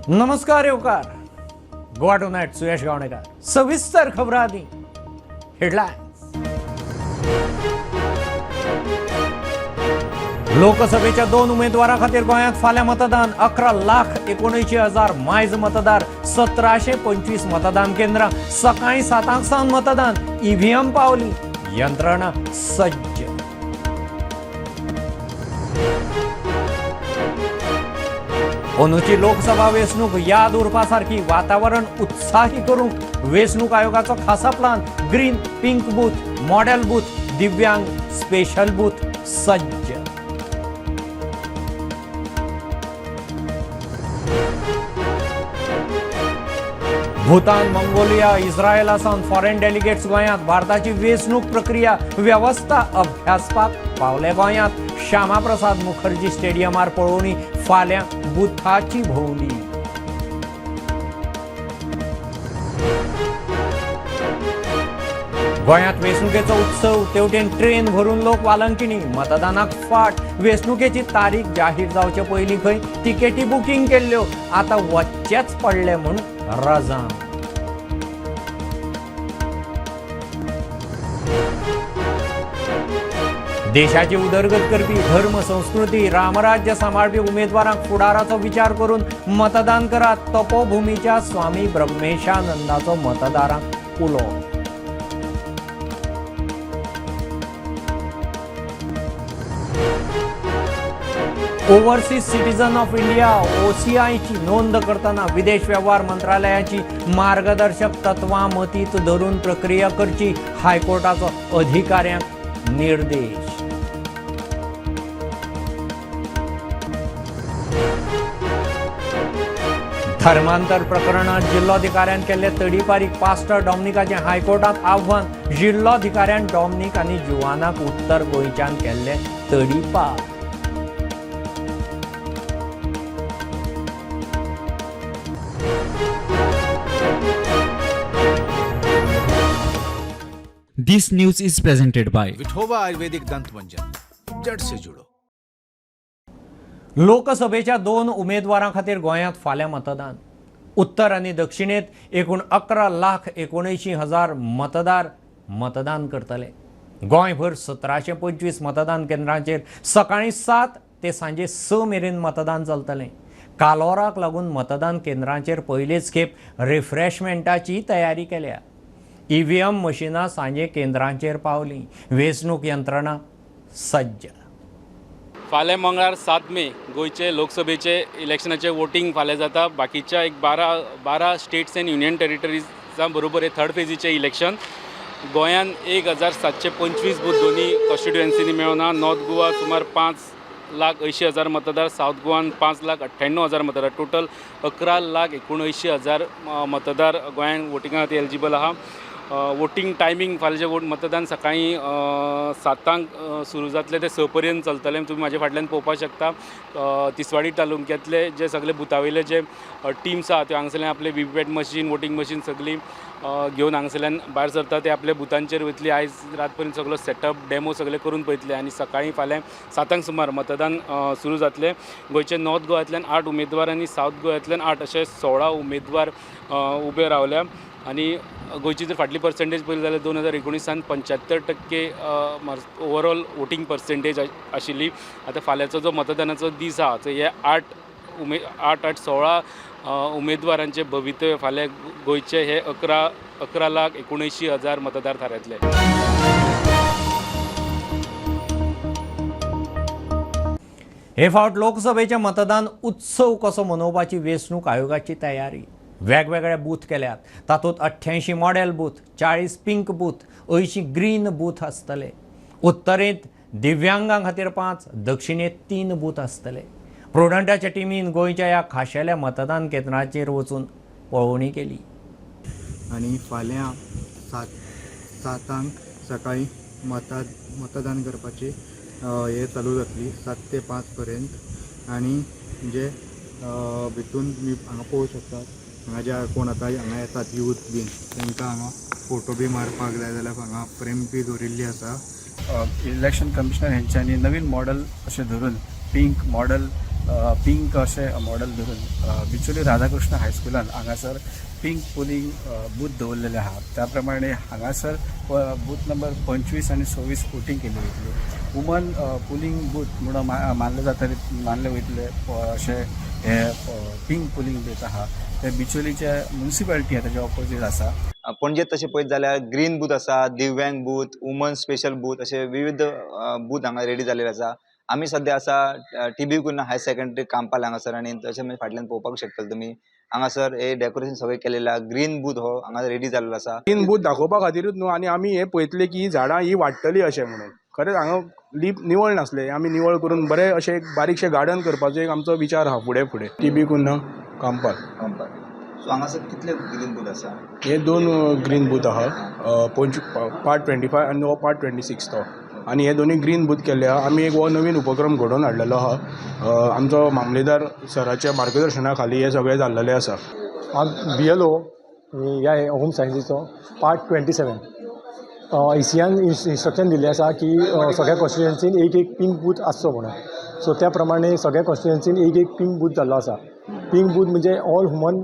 नमस्कार येवकार Goa to night Suyash Gavnekar सविस्तर खबरां आदी हेडलायन्स। लोकसभेच्या 2 उमेदवारां खातीर गोंयांत फाल्यां मतदान 11,79,000 मायज मतदार 1725 मतदान केंद्रां सकाळीं 7 सावन मतदान ईव्हीएम पावली यंत्रणा सज्ज। अंदूची लोकसभा वेंचणूक याद उरपा सारखी वातावरण उत्साही करूंक वेंचणूक आयोगाचो खासा plan green pink booth model booth दिव्यांग स्पेशल बूथ सज्ज। भूतान मंगोलिया इस्रायला सावन फॉरेन डेलिगेट्स गोंयांत भारताची वेंचणूक प्रक्रिया व्यवस्था अभ्यासपाक पावले गोंयांत श्यामा प्रसाद मुखर्जी स्टेडियमार पळोवणी फाल्यां बुथाची भोवली। गोंयांत वेंचणुकेचो उत्सव तेवटेन ट्रेन भरून लोक वालंकिणी मतदानाक फाट वेंचणुकेची तारीख जाहीर जावचे पयलीं खंय तिकेटी बुकींग केल्ल्यो आतां वच्चेच पडले म्हूण रजा। देशाची उदरगत करपी धर्म संस्कृती रामराज्य सांबाळपी उमेदवारांक फुडाराचो विचार करून मतदान करात तपोभूमीच्या स्वामी ब्रह्मेशानंदाचो मतदारांक उलो। ओव्हरसीज सिटीजन ऑफ इंडिया OCIची नोंद करताना विदेश व्यवहार मंत्रालयाची मार्गदर्शक तत्वां मतीत धरून प्रक्रिया करची हायकोर्टाचो अधिकाऱ्यांक निर्देश। धर्मांतर प्रकरणात जिल्लोधिकाऱ्यान केल्ले तडीपारीक पास्टर डॉमनिकाचे हायकोर्टात आव्हान जिल्लोधिकाऱ्यान डॉमनिक आनी जुवानाक उत्तर गोंयच्यान केल्ले तडीपार। This news is presented by Vithoba आयुर्वेदिक दंत मंजन जड़ से जुड़ो। लोकसभेच्या 2 उमेदवारां खातीर गोंयांत फाल्यां मतदान उत्तर आनी दक्षिणेत एकूण 11,79,000 मतदार मतदान करतले। गोंयभर 1725 मतदान केंद्रांचेर सकाळीं 7 ते सांजे 6 मेरेन मतदान चलतलें। कालोराक लागून मतदान केंद्रांचेर पयलेच खेप रिफ्रेशमेंटाची तयारी केल्या। ईव्हीएम मशिनां सांजे केंद्रांचेर पावलीं वेंचणूक यंत्रणा सज्ज। फाल्यां मंगळार 7 मे गोंयचे लोकसभेचे इलेक्शनाचे वोटींग फाल्यां जाता। बाकीच्या एक 12 स्टेट्स एंड युनियन टेरिटरीजां बरोबर हे थर्ड फेजीचे इलेक्शन। गोंयांत 1,725 बूथ दोनी कॉन्स्टिट्युएन्सीनी मेळोना। नॉर्थ गोवा सुमार 5,80,000 मतदार, साऊथ गोवान 5,98,000 मतदार, टोटल 11,79,000 मतदार गोंयांत वोटिंगा खातीर एलिजिबल आहा। वोटींग टायमींग फाल्यां मतदान सकाळीं 7 सुरू जातलें ते 6 पर्यंत चलतलें। तुमी म्हाजे फाटल्यान पळोवपाक शकता तिसवाडी तालुक्यांतले जे सगळे बुथावयले जे टीम्स आहा त्यो हांगासरल्यान आपले वीवीपॅट मशीन वोटींग मशीन सगळी घेवन हांगासरल्यान भायर सरता ते आपल्या बुथांचेर वयतली। आयज रात पर्यंत सगळो सेटअप डेमो सगळे करून पळयतले आनी सकाळीं फाल्यां 7 सुमार मतदान सुरू जातलें। गोंयचे नॉर्थ गोव्यातल्यान 8 उमेदवार आनी साऊथ गोव्यातल्यान 8 अशे 16 उमेदवार उबे रावल्या। आनी गोंयची जर फाटली पर्सेंटेज पळयली जाल्यार 2019 75% ओवरऑल वोटींग पर्सेंटेज आशिल्ली। आतां फाल्यांचो जो मतदानाचो दीस आहा तो हे 8-16 उमेदवारांचे भवितव्य फाल्यां गोंयचे हे 11,79,000 मतदार थारायतले। हे फावट लोकसभेचे मतदान उत्सव कसो मनोवपाची वेंचणूक आयोगाची तयारी। वेगवेगळे बूथ केल्यात, तातूंत 88 model booth, 40 pink booth, 80 green booth आसतले। उत्तरेंत दिव्यांगां खातीर 5, दक्षिणेत 3 बूथ आसतले। प्रुडंटाच्या टिमीन गोंयच्या ह्या खाशेल्या मतदान केंद्राचेर वचून पळोवणी केली। आणि फाल्यां 7 सकाळीं मतदान करपाची हे चालू जातली 7 ते 5 पर्यंत। आणि म्हणजे भितून तुमी हांगा पळोवंक शकतात हांगा जे कोण आतां हांगा येतात यूथ बीन तांकां हांगा फोटो बी मारपाक जाय जाल्यार हांगा फ्रेम बी दवरिल्ली आसा। इलेक्शन कमिशनर हेंच्यांनी नवीन मॉडेल अशें धरून पिंक मॉडेल पिंक अशें मॉडल धरून बिचोली राधाकृष्ण हायस्कुलान हांगासर पिंक पोलिंग बूथ दवरलेले आहा. त्या प्रमाणे हांगासर बूथ नंबर 25 आनी 26 वोटींग केल्ली वयतली. वुमन पोलिंग बूथ म्हणून मानले वयतले अशें हे पिंक पोलिंग बूथ आहा ते बिचोलीच्या म्युनिसिपालिटी ताच्या ऑपोजीट आसा. पणजेत तशें पळयत जाल्यार ग्रीन बूथ आसा, दिव्यांग बूथ, वुमन स्पेशल बूथ अशे विविध बूथ हांगा रेडी जाल्ले आसा. आमी सध्या आसा TB कुन्ना हायर सेकंडरी कांपाल हांगासर आनी तशें म्हणजे फाटल्यान पळोवपाक शकतले तुमी. हांगासर हे डेकोरेशन सगळें केलेलें ग्रीन बूथ हो हांगा रेडी जाल्लो आसा. ग्रीन बूथ दाखोवपा खातीरूच न्हू आनी आमी हे पळयतले की झाडां ही वाडटली अशें म्हणून. खरेंच हांगा लीप निवळ नासले, आमी निवळ करून बरें अशें एक बारीकशें गार्डन करपाचो एक आमचो विचार आहा फुडें TB कुन्ना कांपाल. सो हांगासर कितले ग्रीन बूथ आसा? हे 2 ग्रीन बूथ आहा, पार्ट 25 आनी हो पार्ट 26 तो. आनी हे दोनूय ग्रीन बूथ केल्ले आहा. आमी एक हो नवीन उपक्रम घडोवन हाडलेलो आहा. आमचो मामलेदार सराच्या मार्गदर्शना खाली हे सगळें जाल्लेलें आसा. BLO ह्या होम सायन्सीचो पार्ट 27 ECN इन्स्ट्रक्शन दिल्लें आसा की सगळ्या कॉन्स्टिट्युएन्सीन एक पिंक बूथ आसचो म्हणून. सो त्या प्रमाणे सगळ्या कॉन्स्टिट्युएन्सीन एक पिंक बूथ जाल्लो आसा. पिंक बूथ म्हणजे all woman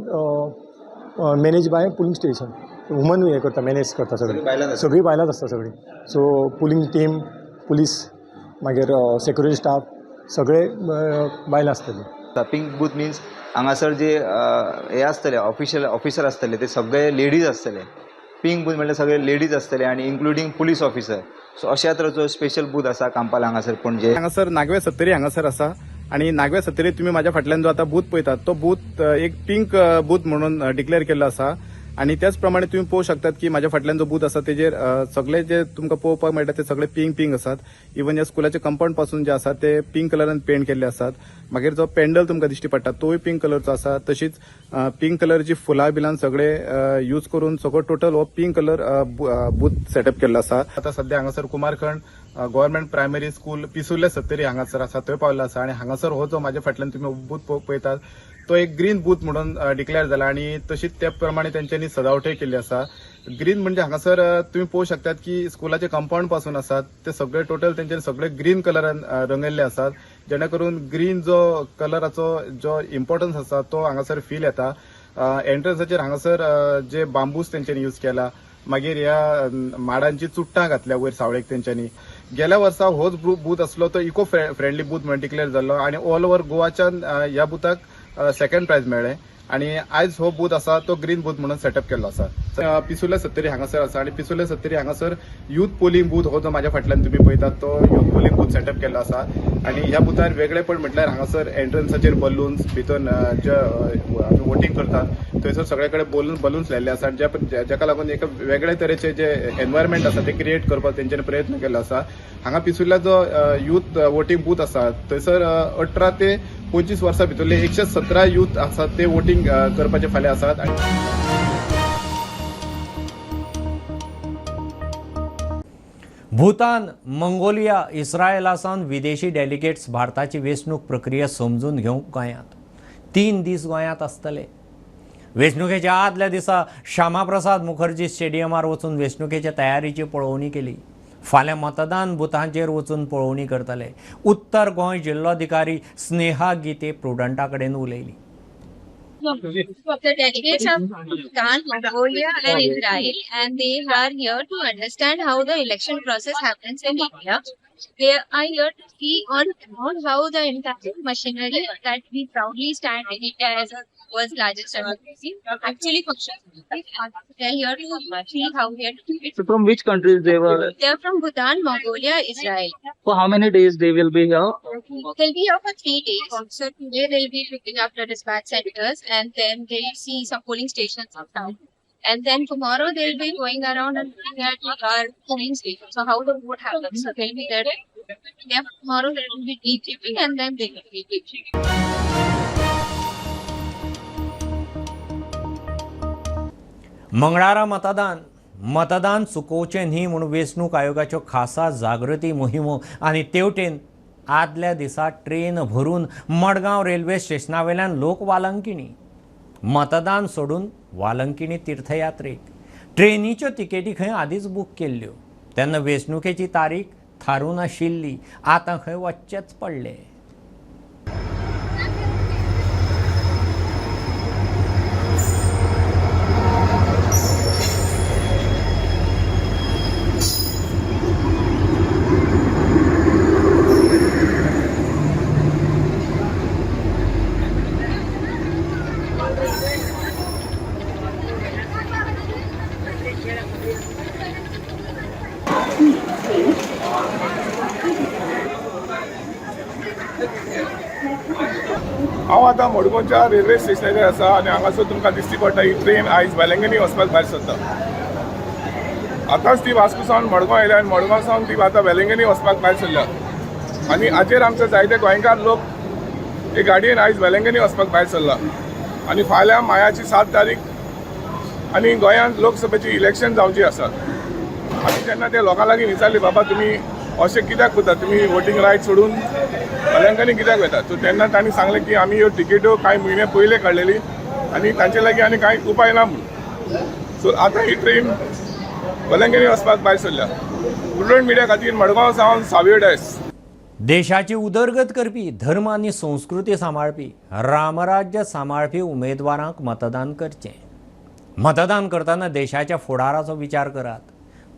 manage by polling station. Woman हे करता, मॅनेज करता सगळी बायलांच आसता सगळी. सो पुलिंग टीम, पुलीस, मागीर सेक्युरिटी स्टाफ सगळे बायलां आसतली. पिंक बूथ मिन्स हांगासर जे हे आसतले ऑफिसर आसतले ते सगळे लेडीज आसतले. पिंक बूथ म्हणल्यार सगळे लेडीज आसतले आनी इन्क्लुडींग पुलीस ऑफिसर. सो अशा तरेचो स्पेशल बूथ आसा कांपाल हांगासर पणजे. हांगासर नागवे सत्तरी हांगासर आसा आणि नागवे सत्तरीत तुम्ही माझ्या फाटल्यान जो आता बूथ पळयतात तो बूथ एक पिंक बूथ म्हणून डिक्लेअर केल्लो आसा. आणि त्याच प्रमाणे तुम्ही पळोवंक शकतात की माझ्या फाटल्यान जो बूथ आसा तेजेर सगळे जे तुमकां पळोवपाक मेळटा ते सगळे पिंक आसात. इवन या स्कुलाचे कंपाऊंड पासून जे आसा ते पिंक कलरान पेंट केल्ले आसात. मागीर जो पेंडल तुमकां दिश्टी पडटा तोय पिंक कलरचो आसा. तशीच पिंक कलरची फुलां बिलां सगळे यूज करून सगळो टोटल हो पिंक कलर बूथ सेटअप केल्लो आसा. आता सध्या हांगासर कुमारखंड गव्हर्नमेंट प्रायमरी स्कूल पिसुल्ले सत्तरी हांगासर आसा थंय पावल्लो आसा. आणि हांगासर हो जो माझ्या फाटल्यान तुम्ही बूथ पळयतात तो एक ग्रीन बूथ म्हणून डिक्लेअर जाला आणि तशीच त्या प्रमाणे त्यांच्यानी सजावटूय केल्ली आसा. ग्रीन म्हणजे हांगासर तुम्ही पळोवंक शकतात की स्कुलाचे कंपाऊंड पासून आसात ते सगळे टोटल तेंच्यानी सगळे ग्रीन कलरान रंगयल्ले आसात. जेणे करून ग्रीन जो कलराचो जो इम्पॉर्टन्स आसा तो हांगासर फील येता. एंट्रन्साचेर हांगासर जे बांबूस तेंच्यानी यूज केला. मागीर ह्या माडांची चुट्टां घातल्या वयर सावळेक तेंच्यानी. गेल्या वर्सा होच बूथ आसलो तो इको फ्रेंडली बूथ म्हणून डिक्लेअर जाल्लो आणि ऑल ओव्हर गोवाच्यान ह्या बुथाक सेकंड प्राइज मेळ्ळें. आणि आयज हो बूथ आसा तो ग्रीन बूथ म्हणून सेटअप केल्लो आसा. पिसुल्ले सत्तरी हांगासर आसा आणि पिसुल्ले सत्तरी हांगासर युथ पोलिंग बूथ हो जो माझ्या फाटल्यान तुम्ही पळयतात तो युथ पोलिंग बूथ सेटअप केल्लो आसा. आणि ह्या बुथार वेगळेपण म्हटल्यार हांगासर एंट्रन्साचेर बलून्स भितर जे आमी वोटींग करतात थंयसर सगळे कडेन बलून्स लायल्ले आसा. जाका लागून एक वेगळे तरेचे जे एनवायरमेंट आसा ते क्रिएट करपाक तेंच्यानी प्रयत्न केल्लो आसा. हांगा पिसुल्ल्या जो युथ वोटींग बूथ आसा थंयसर 18 ते 25 वर्सां भितरले 117 युथ आसात ते वोटींग करपाचे फाल्यां आसात. भूतान, मंगोलिया, इस्रायलासावन विदेशी डेलिगेट्स भारताची वेंचणूक प्रक्रिया समजून घेवंक गोंयांत 3 दीस गोंयांत आसतले. वेंचणुकेच्या आदल्या दिसा श्यामाप्रसाद मुखर्जी स्टेडियमार वचून वेंचणुकेच्या तयारीची पळोवणी केली. फाल्यां मतदान बुथांचेर वचून पळोवणी करतले. उत्तर गोंय जिल्लोधिकारी स्नेहा गीते प्रुडंटा कडेन उलयली. The delegates of Bhutan, Mongolia and Israel, and they are here to understand how the election process happens in India. They are here to see on how the entire machinery that we proudly stand in India as a world's largest democracy actually functions. They are here to see how we are doing it. So from which countries they were? They are from Bhutan, Mongolia, Israel. For how many days they will be here? They'll be here for 3 days. So today they'll be picking up the dispatch centers and then they'll see some polling stations of town. And then tomorrow they'll be going around and looking at our polling stations. So how the vote happens. So they'll be there. Yeah, tomorrow there will be debriefing and then they will be debriefing. मंगळारा मतदान चुकोवचें न्ही म्हणून वेंचणूक आयोगाच्यो खासा जागृती मोहिमो आनी तेवटेन आदल्या दिसा ट्रेन भरून मडगांव रेल्वे स्टेशनावेल्यान लोक वालंकिणी. मतदान सोडून वालंकिणी तीर्थयात्रेक ट्रेनीच्यो तिकेटी खंय आदींच बूक केल्ल्यो. तेन्ना वेंचणुकेची तारीख थारून आशिल्ली. आतां खंय वचचेच पडले. हांव आतां मडगांवच्या रेल्वे स्टेशनाचेर आसा आनी हांगासर तुमकां दिश्टी पडटा ही ट्रेन आयज वेलंगनी वचपाक भायर सरता. आतांच ती वास्को सावन मडगांव आयल्या आनी मडगांव सावन ती आतां वेलंगनी वचपाक भायर सरल्या आनी हाचेर आमचे जायते गोंयकार लोक हे गाडयेन आयज वेलंगनी वचपाक भायर सरला. आनी फाल्यां मायाची 7 तारीख आनी गोंयांत लोकसभेची इलेक्शन जावची आसा. आमी जेन्ना त्या लोकां लागीं विचारली बाबा तुमी अशें कित्याक करता, तुमी वोटींग रायट सोडून वेलंगनी कित्याक वयता, सो तेन्ना तांणी सांगलें की आमी ह्यो टिकेट्यो कांय म्हयने पयले काडलेली आनी तांचे लागीं आनी कांय उपाय ना म्हणून. सो आतां ही ट्रेन वेलंगनी वचपाक भायर सरल्या. प्रुडंट मिडिया खातीर मडगांव सावन सावयो डायस. देशाची उदरगत करपी, धर्म आनी संस्कृती सांबाळपी, रामराज्य सांबाळपी उमेदवारांक मतदान करचें. मतदान करतना देशाच्या फुडाराचो विचार करात.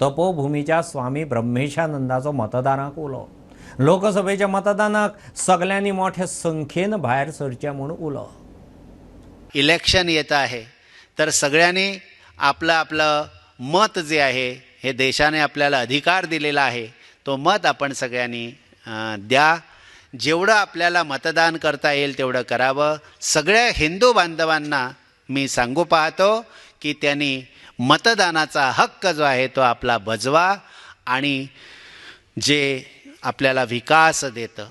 तपोभुमीच्या स्वामी ब्रह्मेशानंदाचो मतदारांक उलो. लोकसभेच्या मतदानाक सगळ्यांनी मोठ्या संख्येन भायर सरचें म्हूण उलो. इलेक्शन येत आहे तर सगळ्यांनी आपलं आपलं मत जे आहे, हे देशाने आपल्याला अधिकार दिलेला आहे, तो मत आपण सगळ्यांनी द्या. जेवढं आपल्याला मतदान करता येईल तेवढं करावं. सगळ्या हिंदू बांधवांना मी सांगू पाहतो की त्यांनी मतदानाचा हक्क जो आहे तो आपला बजवा आणि जे आपल्याला विकास देतं,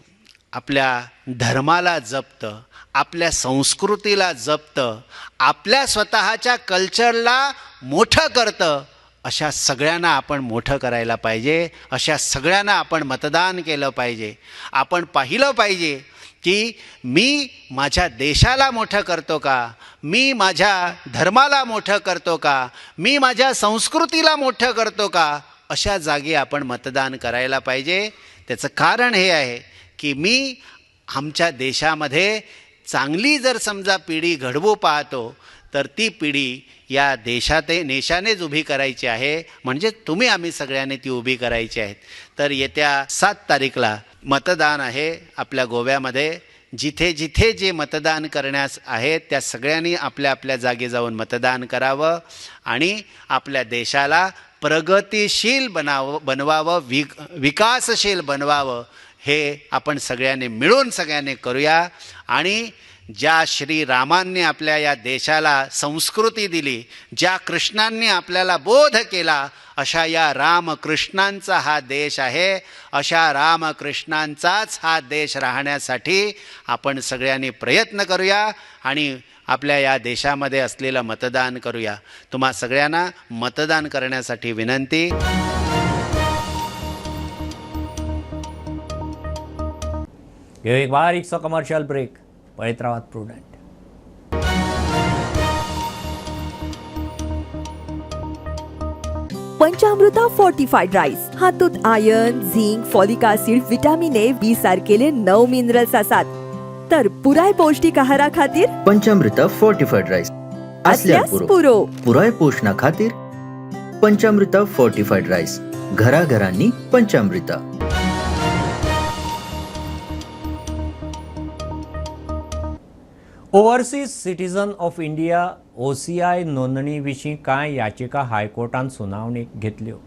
आपल्या धर्माला जपतं, आपल्या संस्कृतीला जपतं, आपल्या स्वतःच्या कल्चरला मोठं करतं, अशा सगळ्यांना आपण मोठं करायला पाहिजे. अशा सगळ्यांना आपण मतदान केलं पाहिजे. आपण पाहिलं पाहिजे की मी माझ्या देशाला मोठं करतो का, मी माझ्या धर्माला मोठं करतो का, मी माझ्या संस्कृतीला मोठं करतो का, अशा जागी आपण मतदान करायला पाहिजे. त्याचं कारण हे आहे की मी आमच्या देशामध्ये चांगली जर समजा पिढी घडवू पाहतो तर ती पिढी या देशानेच उभी करायची आहे. म्हणजे तुम्ही आम्ही सगळ्यांनी ती उभी करायची आहेत. तर येत्या 7 तारीखला मतदान आहे आपल्या गोव्यामध्ये. जिथे जिथे जे मतदान करण्यास आहेत त्या सगळ्यांनी आपल्या आपल्या जागी जाऊन मतदान करावं आणि आपल्या देशाला प्रगतिशील बनवावं, विकासशील बनवावं. हे आपण सगळ्यांनी मिळून सगळ्यांनी करूया. आणि ज्या श्रीरामांनी आपल्या या देशाला संस्कृती दिली, ज्या कृष्णांनी आपल्याला बोध केला, अशा या रामकृष्णांचा हा देश आहे. अशा रामकृष्णांचाच हा देश राहण्यासाठी आपण सगळ्यांनी प्रयत्न करूया आणि आपल्या या देशामध्ये असलेलं मतदान करूया. तुम्हा सगळ्यांना मतदान करण्यासाठी विनंती. एक बारीकसो कमर्शियल ब्रेक. पळयत रावात प्रुडंट. पंचामृता फोर्टिफाईड राईस हातूंत iron, zinc, folic acid, vitamin A, B सारकेले 9 मिनरल्स आसात. तर पुराय पौष्टिक आहारा खातीर पंचामृता फोर्टिफाईड राईस असल्यार पुरो. पुराय पोषणा खातीर पंचामृता फोर्टिफाईड राईस. घराघरांनी Panchamruta. Overseas citizen of India OCI नोंदणी विशीं कांय याचिका हायकोर्टान सुनावणेक घेतल्यो.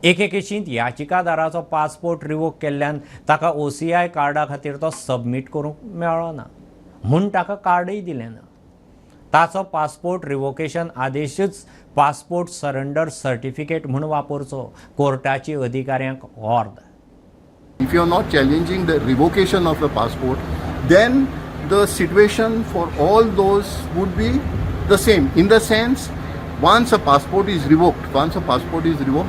एके केशींत याचिकादाराचो पासपोर्ट रिवोक केल्ल्यान ताका OCI कार्डा खातीर तो सबमीट करूंक मेळ्ळो ना म्हूण ताका कार्डय दिलें ना. ताचो पासपोर्ट रिवोकेशन आदेशच पासपोर्ट सरेंडर सर्टिफिकेट म्हूण वापरचो कोर्टाची अधिकाऱ्यांक ऑर्द. If you are not challenging the revocation of the passport, then the situation for all those would be the same, in the sense once a passport is revoked,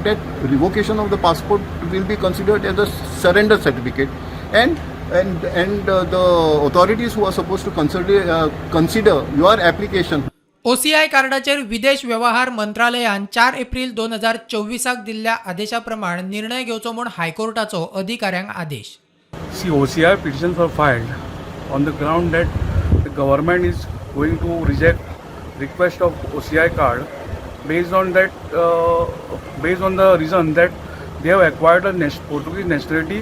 that revocation of the passport will be considered as a surrender certificate, and the authorities who are supposed to consider your application. OCI कार्डाचेर विदेश व्यवहार मंत्रालयान 4 April 2024 दिल्ल्या आदेशाप्रमाण निर्णय घेवचो म्हूण हायकोर्टाचो अधिकाऱ्यांक आदेश. OCI petitions were filed on the ground that the government is going to reject request of OCI card based on the reason that they have acquired a Portuguese nationality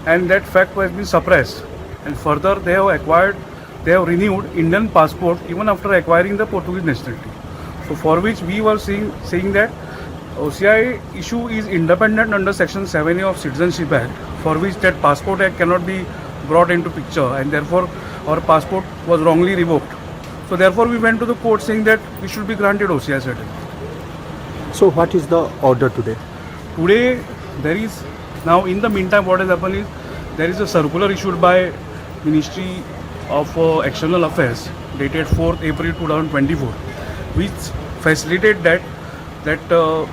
and that fact has been suppressed, and further they have renewed Indian passport even after acquiring the Portuguese nationality. So for which we were saying that OCI issue is independent under Section 7A of Citizenship Act, for which that Passport Act cannot be brought into picture, and therefore our passport was wrongly revoked. So therefore we went to the court saying that we should be granted OCI certificate. So what is the order today? Today there is, now in the meantime what has happened is there is a circular issued by Ministry of External Affairs dated 4th April 2024 which facilitate that the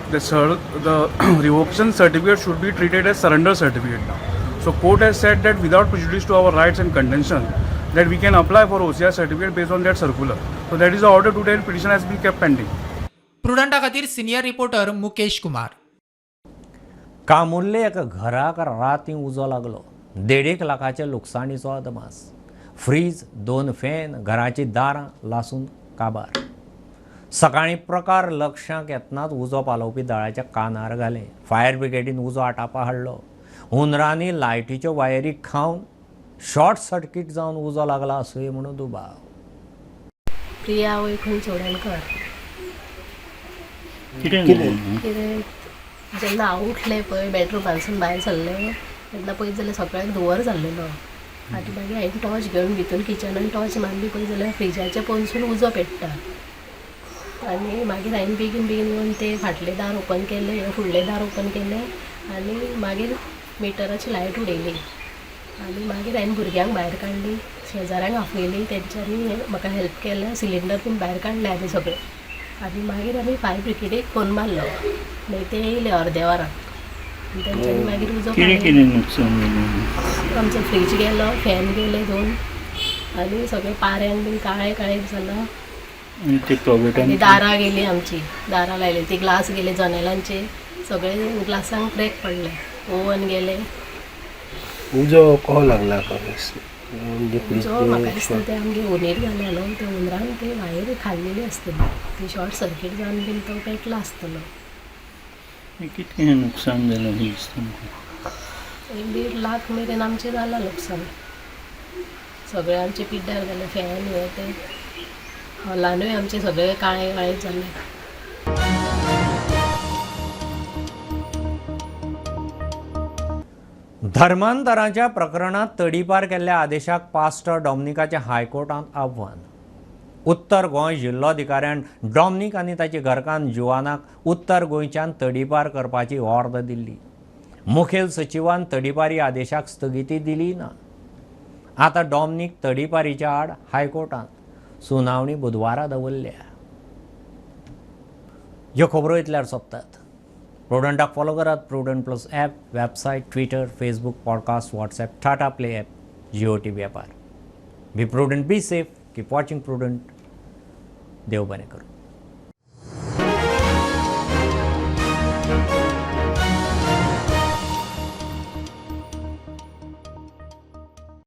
revocation certificate should be treated as surrender certificate now. So court has said that without prejudice to our rights and contention that we can apply for OCI certificate based on that circular. So that is the order today and petition has been kept pending. प्रुडंटा खातीर senior reporter Mukesh Kumar. Camurlim एका घराक रातीं उजो लागलो. 1.5 लाखाचे लुकसाणीचो अदमास. Fridge, 2 fan, घराची दारां लासून काबार. सकाळीं प्रकार लक्षांत येतनाच उजो पालोवपी दळाच्या कानार घाले. फायर ब्रिगेडीन उजो आटापा हाडलो. हुंदरांनी लायटीच्यो वायरी खावन शॉर्ट सर्किट जावन उजो लागला असोय म्हणून दुबाव. प्रिया वैकुंठ चोडणकर. कितें जेन्ना हांव उठलें पळय बेडरूमांसून भायर सरलें तेन्ना पळयत जाल्यार सगळ्याक धुंवर जाल्लेलो. आनी मागीर हांवें टॉर्च घेवन भितर किचनान टॉर्च मारली पळय जाल्यार फ्रिजाचे पयसून उजो पेट्टा. आनी मागीर हांवें बेगीन येवन ते फाटलें दार ओपन केलें, फुडलें दार ओपन केलें आनी मागीर मिटराची लायट उडयली. आनी मागीर हांवें भुरग्यांक भायर काडली, शेजाऱ्यांक आपयली, तेंच्यांनी म्हाका हेल्प केलें, सिलिंडर बीन भायर काडले आनी सगळें. आनी मागीर आमी फायर ब्रिगेडीक फोन मारलो, मागीर ते येयले अर्द्या वरान. तेंच्यांनी मागीर उजो आमचो फ्रीज गेलो, फॅन गेले 2 आनी सगळे पाऱ्यांक बीन काळे जालां. आनी दारां गेली आमची, दारां लायली, ती ग्लास गेले जनेलांचे, सगळे ग्लासांक क्रॅक पडले. ओवन गेले. उजो कहो लागला उजो म्हाका दिसता ते आमगे उंदीर जाल्या न्हू, ते उंदरान ते वायर खाल्लेली आसतली, ती शॉर्ट सर्कीट जावन बीन तो पेटलो आसतलो. कितकें नुकसान जालें दिसता? 1.5 लाख मेरेन आमचें जालां नुकसान. सगळे आमचे पिड्ड्यार जाले, फॅन हे ते हॉलानूय आमचे सगळे काळे जाले. धर्मांतराच्या प्रकरणात तडीपार केल्ल्या आदेशाक पास्टर डॉमनिकाच्या हायकोर्टांत आव्हान. उत्तर गोंय जिल्लोधिकाऱ्यान डॉमनीक आनी ताची घरकान्न जुआनाक उत्तर गोंयच्यान तडीपार करपाची ऑर्डर दिल्ली. मुखेल सचिवान तडीपारी आदेशाक स्थगिती दिली ना. आतां डॉमनीक तडीपारीच्या आड हायकोर्टांत सुनावणी बुधवारा दवरल्या. ह्यो खबरो इतल्यार सोंपतात. प्रुडंटाक फॉलो करात. Prudent plus app, website, Twitter, Facebook, podcast, WhatsApp, Tata play app, Jio T V ॲपार. Be Prudent, be safe, keep watching Prudent. देव बरें करूं.